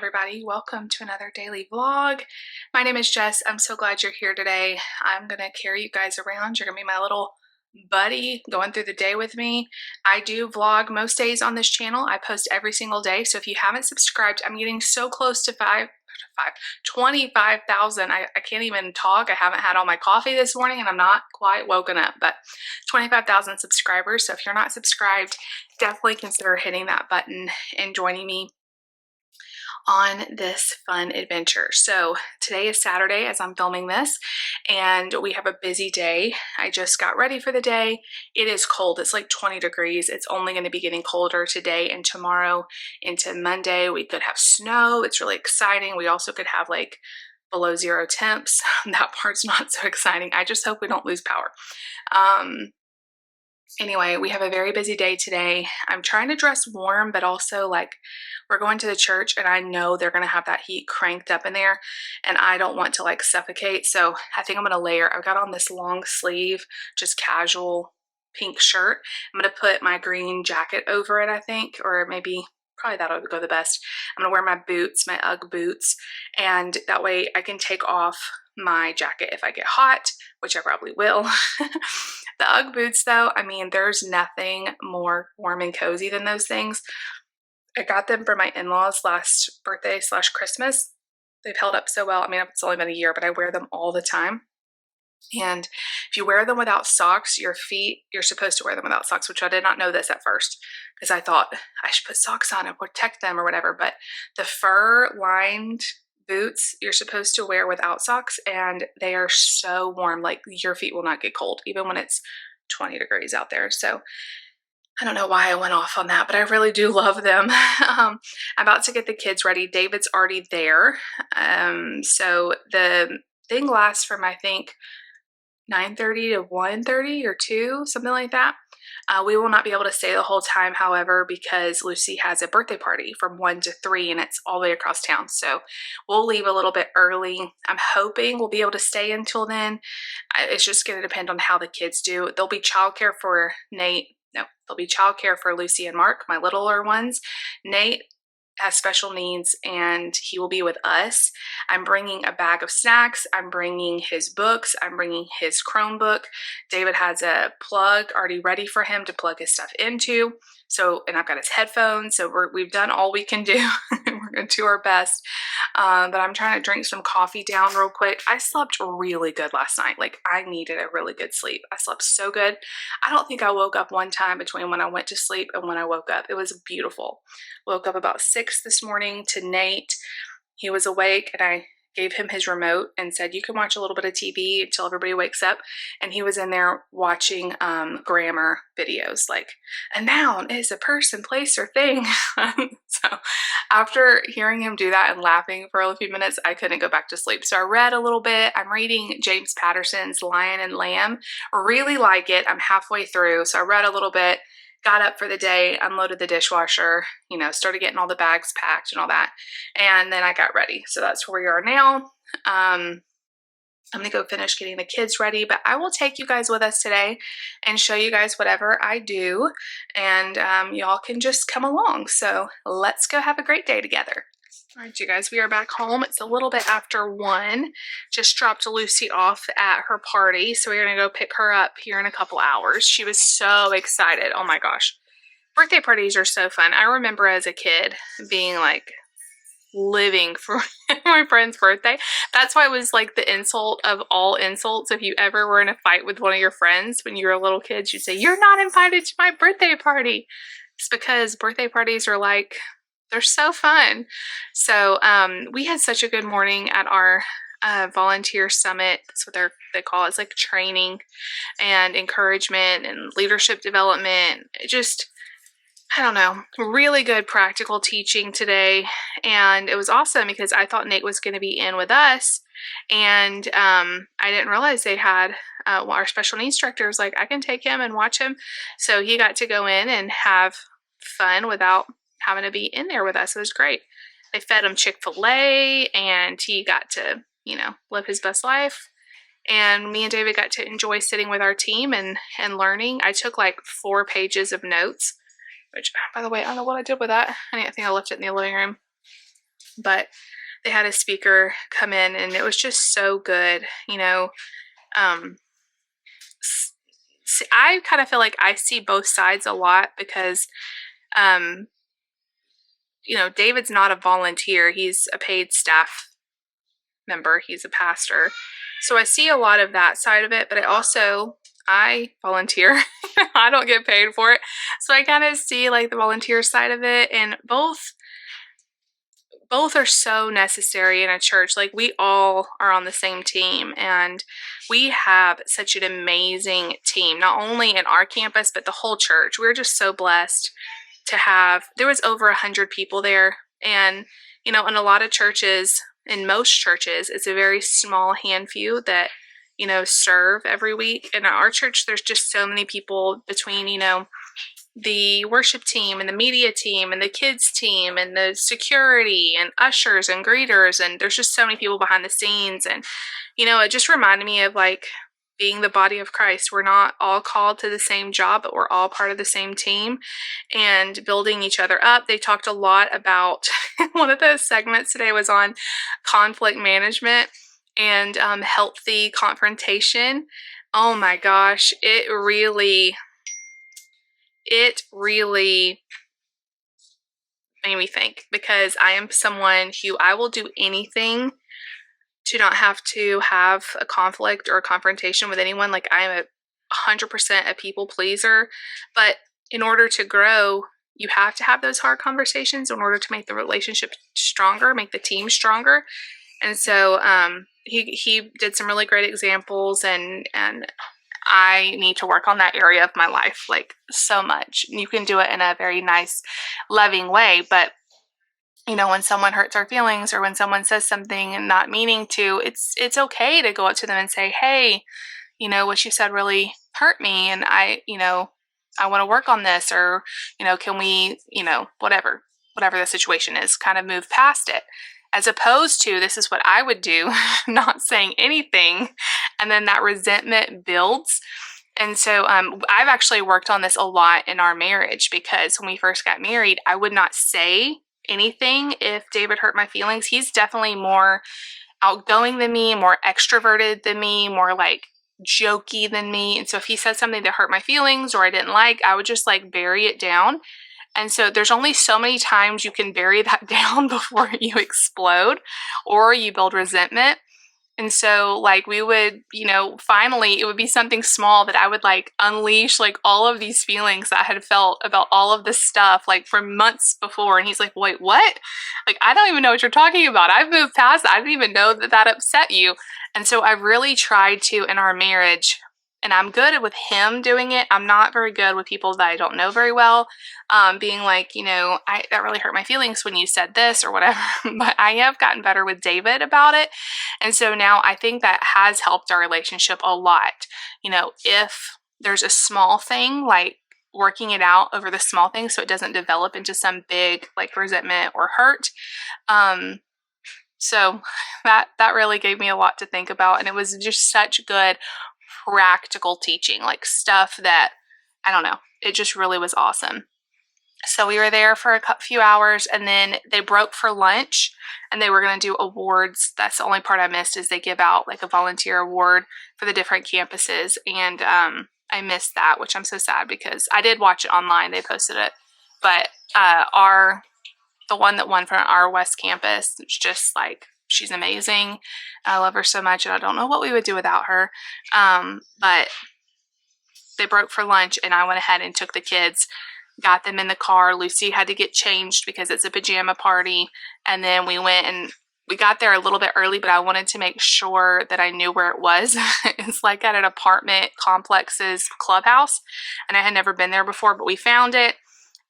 everybody. Welcome to another daily vlog. My name is Jess. I'm so glad you're here today. I'm going to carry you guys around. You're going to be my little buddy going through the day with me. I do vlog most days on this channel. I post every single day. So if you haven't subscribed, I'm getting so close to 25,000. I can't even talk. I haven't had all my coffee this morning and I'm not quite woken up, but 25,000 subscribers. So if you're not subscribed, definitely consider hitting that button and joining me on this fun adventure. So today is Saturday as I'm filming this, and we have a busy day. I just got ready for the day. It is cold. It's like 20 degrees. It's only going to be getting colder today and tomorrow into Monday. We could have snow. It's really exciting. We also could have like below zero temps. That part's not so exciting. I just hope we don't lose power. Anyway, we have a very busy day today. I'm trying to dress warm, but also like we're going to the church and I know they're going to have that heat cranked up in there and I don't want to like suffocate. So I think I'm going to layer. I've got on this long sleeve, just casual pink shirt. I'm going to put my green jacket over it, I think, or maybe probably that would go the best. I'm going to wear my boots, my UGG boots, and that way I can take off my jacket if I get hot, which I probably will. The UGG boots though, I mean, there's nothing more warm and cozy than those things. I got them for my in-laws last birthday / Christmas. They've held up so well. I mean, it's only been a year, but I wear them all the time. And if you wear them without socks, your feet, you're supposed to wear them without socks, which I did not know this at first because I thought I should put socks on and protect them or whatever. But the fur lined boots you're supposed to wear without socks, and they are so warm, like your feet will not get cold even when it's 20 degrees out there. So I don't know why I went off on that, but I really do love them. I'm about to get the kids ready. David's already there. So the thing lasts from I think 9:30 to 1:30 or 2, something like that. We will not be able to stay the whole time, however, because Lucy has a birthday party from 1 to 3 and it's all the way across town. So we'll leave a little bit early. I'm hoping we'll be able to stay until then. It's just going to depend on how the kids do. There'll be childcare for Nate. No, there'll be childcare for Lucy and Mark, my littler ones. Nate has special needs and he will be with us. I'm bringing a bag of snacks. I'm bringing his books. I'm bringing his Chromebook. David has a plug already ready for him to plug his stuff into. So, and I've got his headphones. So we've done all we can do. We're going to do our best. But I'm trying to drink some coffee down real quick. I slept really good last night. Like I needed a really good sleep. I slept so good. I don't think I woke up one time between when I went to sleep and when I woke up. It was beautiful. Woke up about 6 this morning to Nate. He was awake and I gave him his remote and said, you can watch a little bit of TV until everybody wakes up. And he was in there watching grammar videos, like a noun is a person, place, or thing. So after hearing him do that and laughing for a few minutes, I couldn't go back to sleep. So I read a little bit. I'm reading James Patterson's Lion and Lamb. Really like it. I'm halfway through. So I read a little bit, got up for the day, unloaded the dishwasher, started getting all the bags packed and all that. And then I got ready. So that's where we are now. I'm going to go finish getting the kids ready, but I will take you guys with us today and show you guys whatever I do. And y'all can just come along. So let's go have a great day together. All right, you guys, we are back home. It's a little bit after 1. Just dropped Lucy off at her party. So we're going to go pick her up here in a couple hours. She was so excited. Oh my gosh. Birthday parties are so fun. I remember as a kid being like living for my friend's birthday. That's why it was like the insult of all insults. If you ever were in a fight with one of your friends when you were a little kid, you'd say, you're not invited to my birthday party. It's because birthday parties are like, they're so fun. So we had such a good morning at our volunteer summit. That's what they call it. It's like training and encouragement and leadership development. Just, I don't know, really good practical teaching today. And it was awesome because I thought Nate was going to be in with us. And I didn't realize they had our special needs director was like, I can take him and watch him. So he got to go in and have fun without having to be in there with us. It was great. They fed him Chick-fil-A and he got to, live his best life. And me and David got to enjoy sitting with our team and learning. I took like 4 pages of notes, which, by the way, I don't know what I did with that. I think I left it in the living room. but they had a speaker come in and it was just so good. I kind of feel like I see both sides a lot because, David's not a volunteer. He's a paid staff member. He's a pastor. So I see a lot of that side of it, but I volunteer. I don't get paid for it. So I kind of see like the volunteer side of it, and both are so necessary in a church. Like, we all are on the same team, and we have such an amazing team, not only in our campus, but the whole church. We're just so blessed to have, there was over 100 people there. And, in a lot of churches, in most churches, it's a very small handful that, serve every week. And at our church, there's just so many people between, the worship team and the media team and the kids team and the security and ushers and greeters, and there's just so many people behind the scenes. And it just reminded me of like being the body of Christ. We're not all called to the same job, but we're all part of the same team and building each other up. They talked a lot about one of those segments today was on conflict management and healthy confrontation. Oh my gosh, it really made me think, because I am someone who I will do anything to not have to have a conflict or a confrontation with anyone. Like, I am 100% a people pleaser, but in order to grow, you have to have those hard conversations in order to make the relationship stronger, make the team stronger. And so he did some really great examples, and I need to work on that area of my life, like, so much. You can do it in a very nice, loving way, but when someone hurts our feelings or when someone says something and not meaning to, it's okay to go up to them and say, hey, what you said really hurt me, and I want to work on this, or, can we, whatever the situation is, kind of move past it. As opposed to, this is what I would do, not saying anything, and then that resentment builds. And so I've actually worked on this a lot in our marriage, because when we first got married, I would not say anything if David hurt my feelings. He's definitely more outgoing than me, more extroverted than me, more like jokey than me. And so if he said something that hurt my feelings or I didn't like, I would just like bury it down. And so there's only so many times you can bury that down before you explode or you build resentment. And so like we would, finally it would be something small that I would like unleash like all of these feelings that I had felt about all of this stuff like for months before. And he's like, wait, what? Like, I don't even know what you're talking about. I've moved past that. I didn't even know that upset you. And so I really tried to, in our marriage, and I'm good with him doing it. I'm not very good with people that I don't know very well, being like, that really hurt my feelings when you said this or whatever. But I have gotten better with David about it. And so now I think that has helped our relationship a lot. If there's a small thing, like working it out over the small thing so it doesn't develop into some big like resentment or hurt. So that really gave me a lot to think about. And it was just such good practical teaching, like stuff that, I don't know, it just really was awesome. So we were there for a few hours, and then they broke for lunch, and they were going to do awards. That's the only part I missed, is they give out like a volunteer award for the different campuses, and I missed that, which I'm so sad, because I did watch it online. They posted it, but the one that won from our West campus, it's just like, she's amazing. I love her so much, and I don't know what we would do without her. But they broke for lunch, and I went ahead and took the kids, got them in the car. Lucy had to get changed because it's a pajama party. And then we went, and we got there a little bit early, but I wanted to make sure that I knew where it was. It's like at an apartment complex's clubhouse, and I had never been there before, but we found it.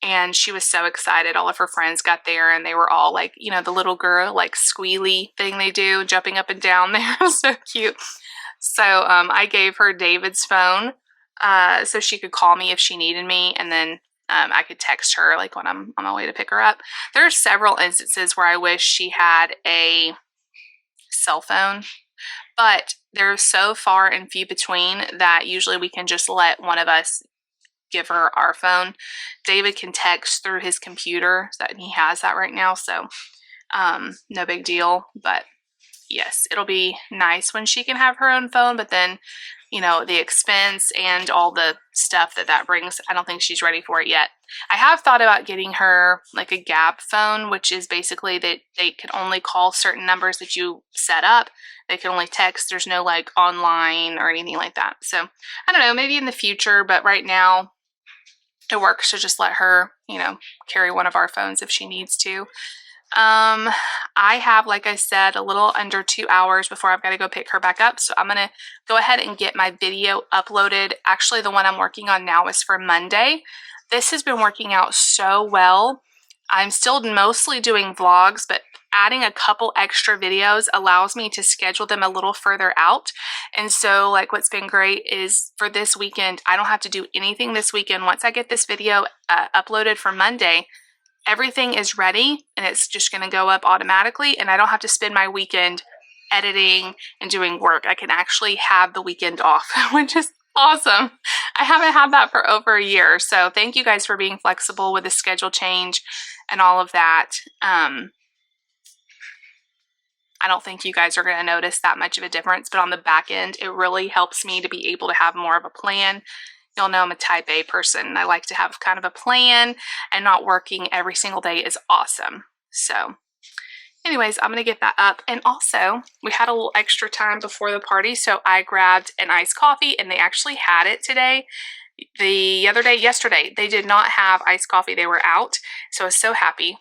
And she was so excited. All of her friends got there, and they were all like, the little girl, like squealy thing they do, jumping up and down there. So cute. So I gave her David's phone so she could call me if she needed me. And then I could text her like when I'm on my way to pick her up. There are several instances where I wish she had a cell phone, but they're so far and few between that usually we can just let one of us give her our phone. David can text through his computer, so he has that right now. So No big deal, but yes, it'll be nice when she can have her own phone, but then, you know, the expense and all the stuff that brings, I don't think she's ready for it yet. I have thought about getting her like a gap phone, which is basically that they can only call certain numbers that you set up. They can only text. There's no like online or anything like that. So I don't know, maybe in the future, but right now it works to just let her, you know, carry one of our phones if she needs to. I have, like I said, a little under 2 hours before I've got to go pick her back up. So I'm going to go ahead and get my video uploaded. Actually, the one I'm working on now is for Monday. This has been working out so well. I'm still mostly doing vlogs, but adding a couple extra videos allows me to schedule them a little further out. And so like what's been great is for this weekend, I don't have to do anything this weekend. Once I get this video uploaded for Monday, everything is ready and it's just going to go up automatically, and I don't have to spend my weekend editing and doing work. I can actually have the weekend off, which is awesome. I haven't had that for over a year. So thank you guys for being flexible with the schedule change and all of that. I don't think you guys are going to notice that much of a difference, but on the back end, it really helps me to be able to have more of a plan. You'll know I'm a type A person. I like to have kind of a plan, and not working every single day is awesome. So anyways, I'm going to get that up. And also, we had a little extra time before the party, so I grabbed an iced coffee, and they actually had it today. Yesterday, they did not have iced coffee. They were out, so I was so happy.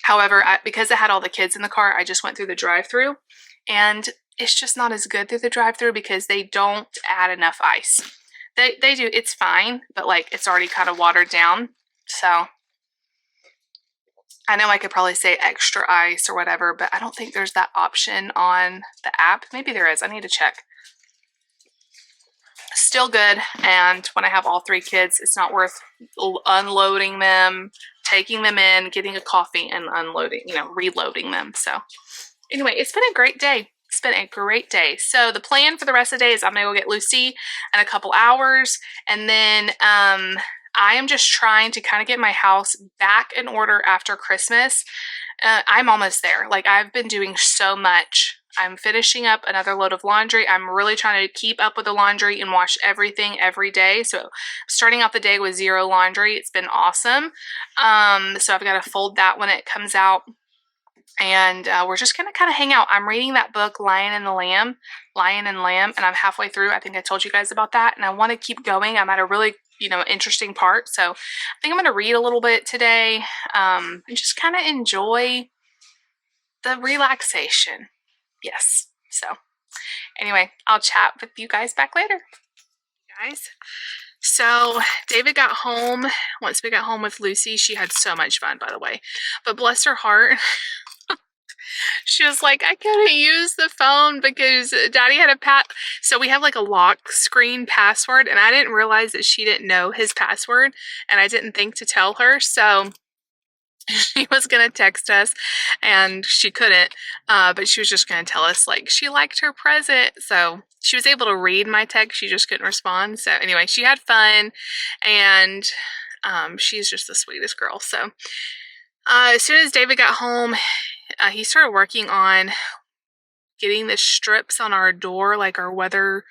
However, because I had all the kids in the car, I just went through the drive-thru, and it's just not as good through the drive-thru because they don't add enough ice. They do, it's fine, but like it's already kind of watered down. So I know I could probably say extra ice or whatever, but I don't think there's that option on the app. Maybe there is. I need to check. Still good. And when I have all 3 kids, it's not worth unloading them, taking them in, getting a coffee, and unloading, you know, reloading them. So anyway, it's been a great day. It's been a great day. So the plan for the rest of the day is I'm going to go get Lucy in a couple hours. And then I am just trying to kind of get my house back in order after Christmas. I'm almost there. Like I've been doing so much. I'm finishing up another load of laundry. I'm really trying to keep up with the laundry and wash everything every day. So starting out the day with 0 laundry. It's been awesome. So I've got to fold that when it comes out. And we're just going to kind of hang out. I'm reading that book, Lion and Lamb, and I'm halfway through. I think I told you guys about that, and I want to keep going. I'm at a really, you know, interesting part. So I think I'm going to read a little bit today and just kind of enjoy the relaxation. Yes. So anyway, I'll chat with you guys back later. Guys. So David got home. Once we got home with Lucy, she had so much fun, by the way. But bless her heart, she was like, I couldn't use the phone because Daddy had so we have like a lock screen password, and I didn't realize that she didn't know his password, and I didn't think to tell her. So she was going to text us, and she couldn't, but she was just going to tell us like she liked her present. So she was able to read my text. She just couldn't respond. So anyway, she had fun, and she's just the sweetest girl. So as soon as David got home, he started working on getting the strips on our door, like our weather,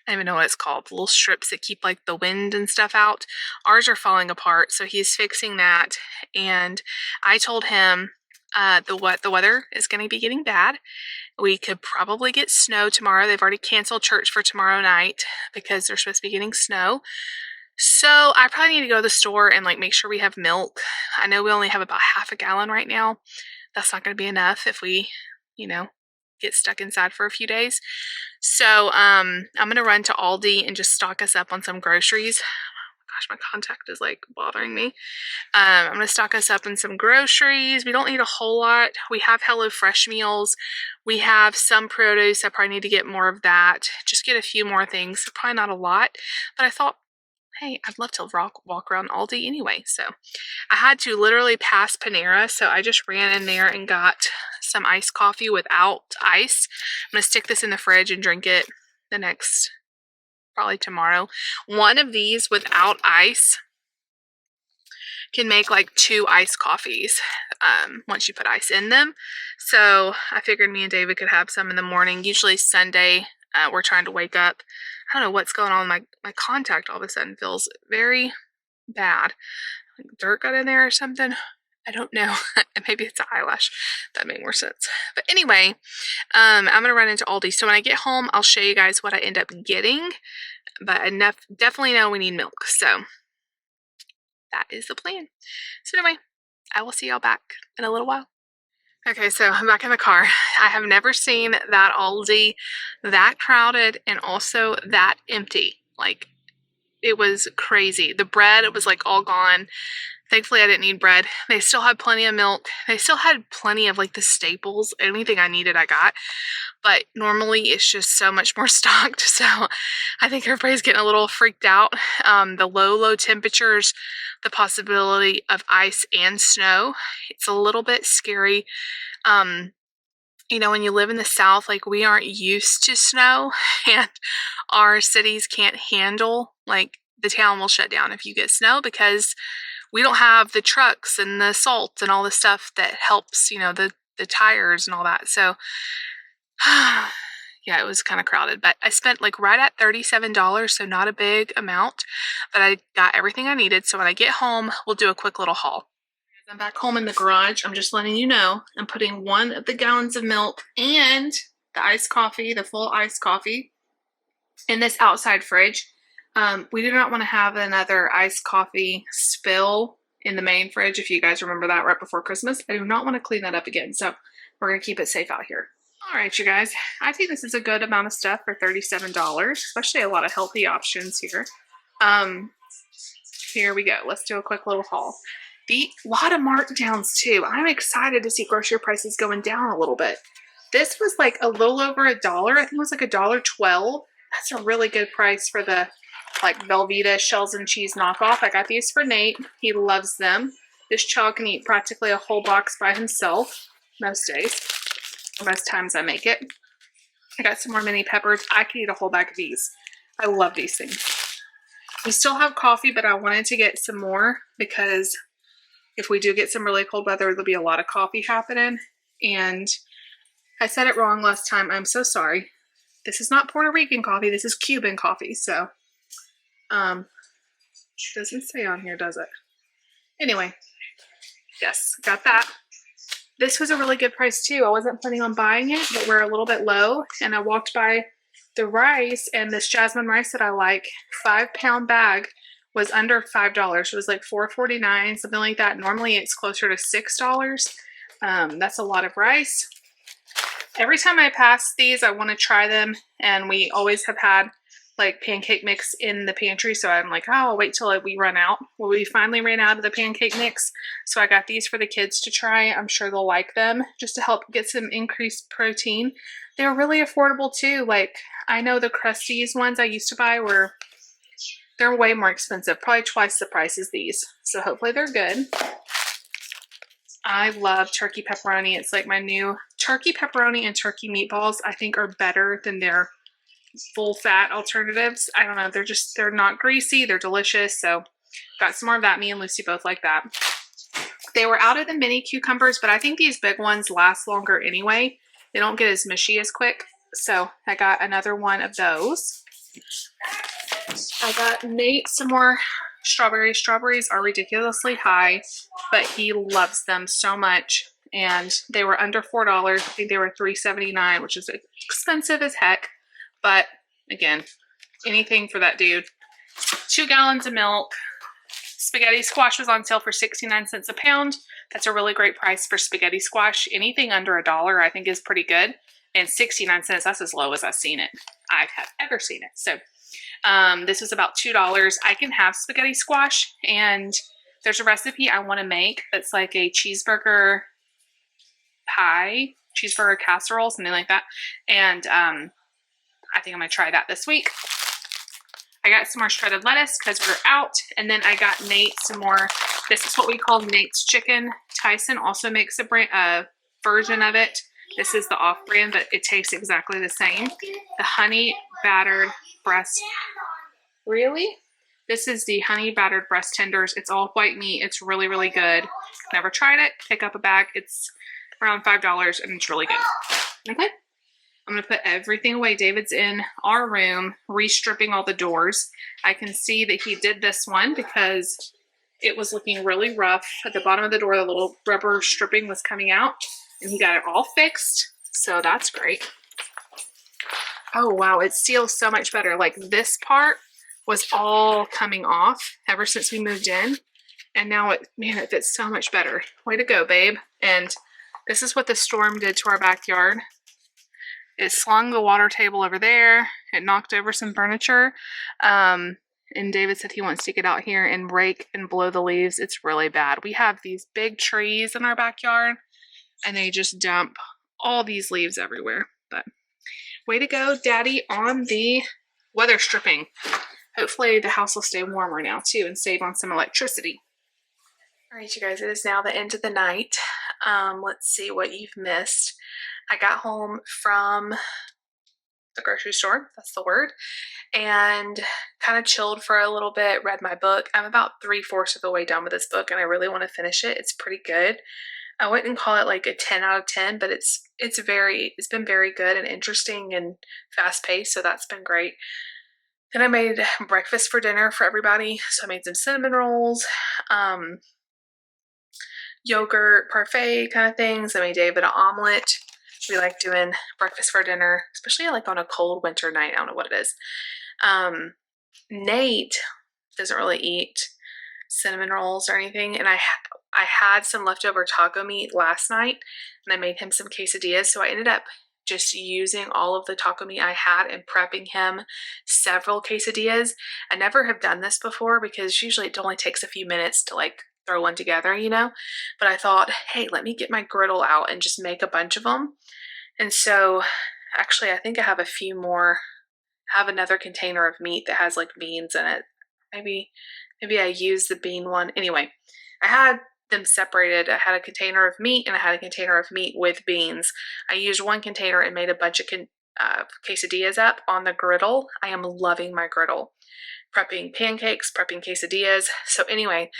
I don't even know what it's called, the little strips that keep like the wind and stuff out. Ours are falling apart, so he's fixing that. And I told him the weather is going to be getting bad. We could probably get snow tomorrow. They've already canceled church for tomorrow night because they're supposed to be getting snow. So I probably need to go to the store and like make sure we have milk. I know we only have about half a gallon right now. That's not going to be enough if we, you know, get stuck inside for a few days. So I'm going to run to Aldi and just stock us up on some groceries. Oh gosh, my contact is like bothering me. I'm going to stock us up on some groceries. We don't need a whole lot. We have HelloFresh meals. We have some produce. I probably need to get more of that. Just get a few more things. Probably not a lot, but I thought, hey, I'd love to walk around Aldi anyway. So I had to literally pass Panera, so I just ran in there and got some iced coffee without ice. I'm going to stick this in the fridge and drink it the next, probably tomorrow. One of these without ice can make like 2 iced coffees once you put ice in them. So I figured me and David could have some in the morning. Usually Sunday, we're trying to wake up. I don't know what's going on. My contact all of a sudden feels very bad. Like dirt got in there or something. I don't know. Maybe it's an eyelash. That made more sense. But anyway, I'm going to run into Aldi. So when I get home, I'll show you guys what I end up getting. But I definitely know we need milk. So that is the plan. So anyway, I will see y'all back in a little while. Okay, so I'm back in the car. I have never seen that Aldi that crowded and also that empty. Like, it was crazy. The bread, it was like all gone. Thankfully, I didn't need bread. They still had plenty of milk. They still had plenty of like the staples. Anything I needed, I got. But normally, it's just so much more stocked. So I think everybody's getting a little freaked out. The low temperatures, the possibility of ice and snow. It's a little bit scary. You know, when you live in the South, like we aren't used to snow and our cities can't handle, like the town will shut down if you get snow because we don't have the trucks and the salt and all the stuff that helps, you know, the tires and all that. So yeah, it was kind of crowded, but I spent like right at $37, so not a big amount, but I got everything I needed. So when I get home, we'll do a quick little haul. I'm back home in the garage. I'm just letting you know I'm putting 1 of the gallons of milk and the iced coffee, the full iced coffee, in this outside fridge. We do not want to have another iced coffee spill in the main fridge. If you guys remember that right before Christmas, I do not want to clean that up again. So we're going to keep it safe out here. All right, you guys, I think this is a good amount of stuff for $37, especially a lot of healthy options here. Here we go. Let's do a quick little haul. A lot of markdowns too. I'm excited to see grocery prices going down a little bit. This was like a little over $1. I think it was like $1.12. That's a really good price for the like Velveeta shells and cheese knockoff. I got these for Nate. He loves them. This child can eat practically a whole box by himself most days. Most times I make it. I got some more mini peppers. I could eat a whole bag of these. I love these things. We still have coffee, but I wanted to get some more because if we do get some really cold weather, there'll be a lot of coffee happening. And I said it wrong last time. I'm so sorry. This is not Puerto Rican coffee. This is Cuban coffee. So, doesn't say on here, does it? Anyway, yes, got that. This was a really good price too. I wasn't planning on buying it, but we're a little bit low. And I walked by the rice, and this jasmine rice that I like, 5-pound bag, was under $5. It was like $4.49, something like that. Normally it's closer to $6. That's a lot of rice. Every time I pass these, I want to try them, and we always have had like pancake mix in the pantry, so I'm like, oh, I'll wait till we run out. Well, we finally ran out of the pancake mix, so I got these for the kids to try. I'm sure they'll like them, just to help get some increased protein. They're really affordable too. Like, I know the Krusteaz ones I used to buy they're way more expensive, probably twice the price as these, so hopefully they're good. I love turkey pepperoni. It's like my new turkey pepperoni and turkey meatballs, I think, are better than their full fat alternatives. I don't know. They're not greasy. They're delicious. So got some more of that. Me and Lucy both like that. They were out of the mini cucumbers, but I think these big ones last longer anyway. They don't get as mushy as quick. So I got another one of those. I got Nate some more strawberries. Strawberries are ridiculously high, but he loves them so much. And they were under $4. I think they were $3.79, which is expensive as heck. But again, anything for that dude. 2 gallons of milk. Spaghetti squash was on sale for 69 cents a pound. That's a really great price for spaghetti squash. Anything under $1 I think is pretty good. And 69 cents, that's as low as I've seen it. I have ever seen it. So this was about $2. I can have spaghetti squash, and there's a recipe I want to make that's like a cheeseburger pie, cheeseburger casserole, something like that. And I think I'm going to try that this week. I got some more shredded lettuce because we're out. And then I got Nate some more. This is what we call Nate's chicken. Tyson also makes a version of it. This is the off-brand, but it tastes exactly the same. The honey battered breast. Really? This is the honey battered breast tenders. It's all white meat. It's really, really good. Never tried it. Pick up a bag. It's around $5 and it's really good. Okay. I'm going to put everything away. David's in our room restripping all the doors. I can see that he did this one because it was looking really rough. At the bottom of the door, the little rubber stripping was coming out and he got it all fixed. So that's great. Oh, wow. It seals so much better. Like this part was all coming off ever since we moved in. And now it fits so much better. Way to go, babe. And this is what the storm did to our backyard. It slung the water table over there. It knocked over some furniture. And David said he wants to get out here and rake and blow the leaves. It's really bad. We have these big trees in our backyard and they just dump all these leaves everywhere. But way to go, Daddy, on the weather stripping. Hopefully the house will stay warmer now too and save on some electricity. All right, you guys, it is now the end of the night. Let's see what you've missed. I got home from the grocery store, that's the word, and kind of chilled for a little bit, read my book. I'm about 3/4 of the way done with this book and I really want to finish it. It's pretty good. I wouldn't call it like a 10 out of 10, but it's been very good and interesting and fast paced, so that's been great. Then I made breakfast for dinner for everybody. So I made some cinnamon rolls, yogurt parfait kind of things. I made David an omelet. We like doing breakfast for dinner, especially like on a cold winter night. I don't know what it is. Nate doesn't really eat cinnamon rolls or anything, and I had some leftover taco meat last night, and I made him some quesadillas. So I ended up just using all of the taco meat I had and prepping him several quesadillas. I never have done this before because usually it only takes a few minutes to like throw one together, you know, but I thought, hey, let me get my griddle out and just make a bunch of them. And so actually I think I have a few more, have another container of meat that has like beans in it. Maybe I use the bean one. Anyway, I had them separated. I had a container of meat and I had a container of meat with beans. I used one container and made a bunch of quesadillas up on the griddle. I am loving my griddle. Prepping pancakes, prepping quesadillas. So anyway,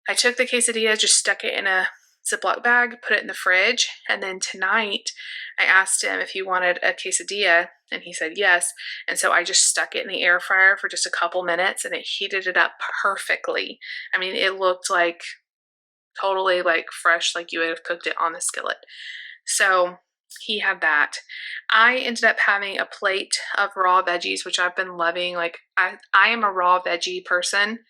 I took the quesadilla, just stuck it in a Ziploc bag, put it in the fridge, and then tonight I asked him if he wanted a quesadilla, and he said yes, and so I just stuck it in the air fryer for just a couple minutes, and it heated it up perfectly. I mean, it looked like totally like fresh, like you would have cooked it on the skillet. So he had that. I ended up having a plate of raw veggies, which I've been loving. Like I am a raw veggie person.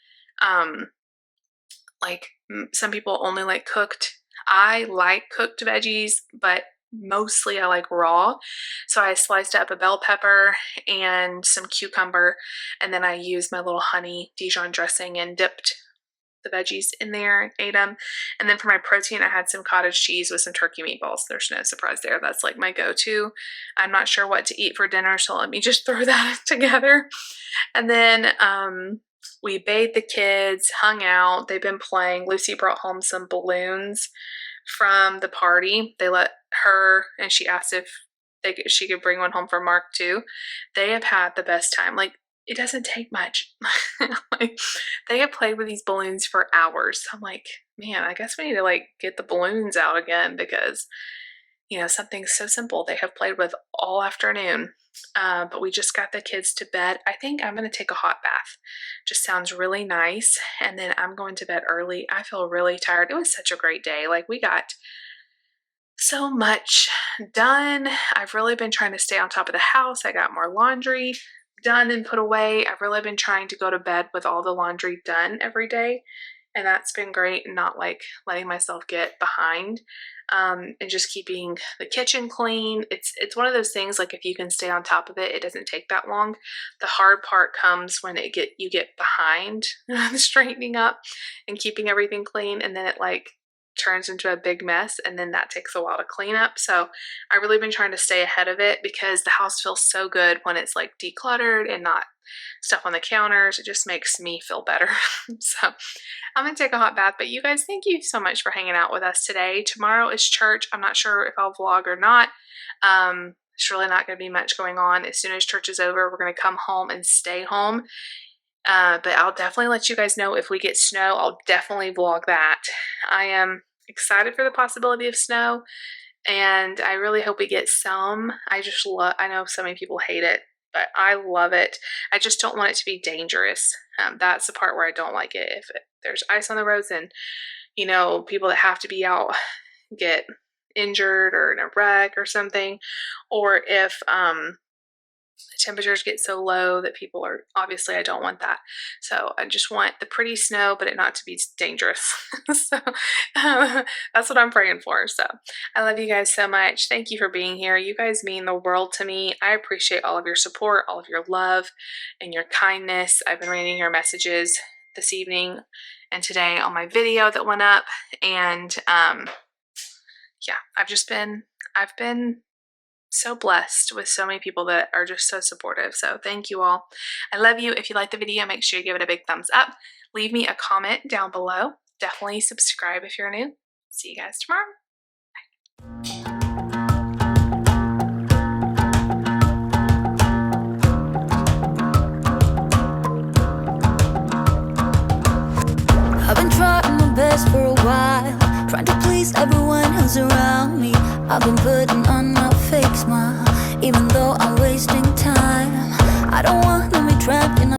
Like some people only like cooked. I like cooked veggies, but mostly I like raw. So I sliced up a bell pepper and some cucumber, and then I used my little honey Dijon dressing and dipped the veggies in there and ate them. And then for my protein, I had some cottage cheese with some turkey meatballs. There's no surprise there. That's like my go-to. I'm not sure what to eat for dinner, so let me just throw that together. And then we bathed the kids, hung out. They've been playing. Lucy brought home some balloons from the party. They let her, and she asked if she could bring one home for Mark too. They have had the best time. Like, it doesn't take much. Like, they have played with these balloons for hours. I'm like, man, I guess we need to like get the balloons out again because, you know, something so simple they have played with all afternoon. But we just got the kids to bed. I think I'm going to take a hot bath. Just sounds really nice. And then I'm going to bed early. I feel really tired. It was such a great day. Like, we got so much done. I've really been trying to stay on top of the house. I got more laundry done and put away. I've really been trying to go to bed with all the laundry done every day. And that's been great, and not like letting myself get behind, and just keeping the kitchen clean. It's one of those things, like if you can stay on top of it, it doesn't take that long. The hard part comes when you get behind straightening up and keeping everything clean, and then it like turns into a big mess, and then that takes a while to clean up. So I've really been trying to stay ahead of it because the house feels so good when it's like decluttered and not stuff on the counters. It just makes me feel better. So I'm gonna take a hot bath. But you guys, thank you so much for hanging out with us today. Tomorrow is church. I'm not sure if I'll vlog or not. It's really not gonna be much going on. As soon as church is over, we're gonna come home and stay home. But I'll definitely let you guys know if we get snow. I'll definitely vlog that. I am excited for the possibility of snow, and I really hope we get some. I know so many people hate it, but I love it. I just don't want it to be dangerous. That's the part where I don't like it. If there's ice on the roads and, people that have to be out get injured or in a wreck or something, or if the temperatures get so low that people are, obviously I don't want that. So I just want the pretty snow, but it not to be dangerous. So that's what I'm praying for. So I love you guys so much. Thank you for being here. You guys mean the world to me. I appreciate all of your support, all of your love, and your kindness. I've been reading your messages this evening and today on my video that went up. And yeah, I've been so blessed with so many people that are just so supportive. So thank you all. I love you. If you like the video, make sure you give it a big thumbs up. Leave me a comment down below. Definitely subscribe if you're new. See you guys tomorrow. I've been trying my best for a while, trying to please everyone who's around me. I've been putting on a fake smile, even though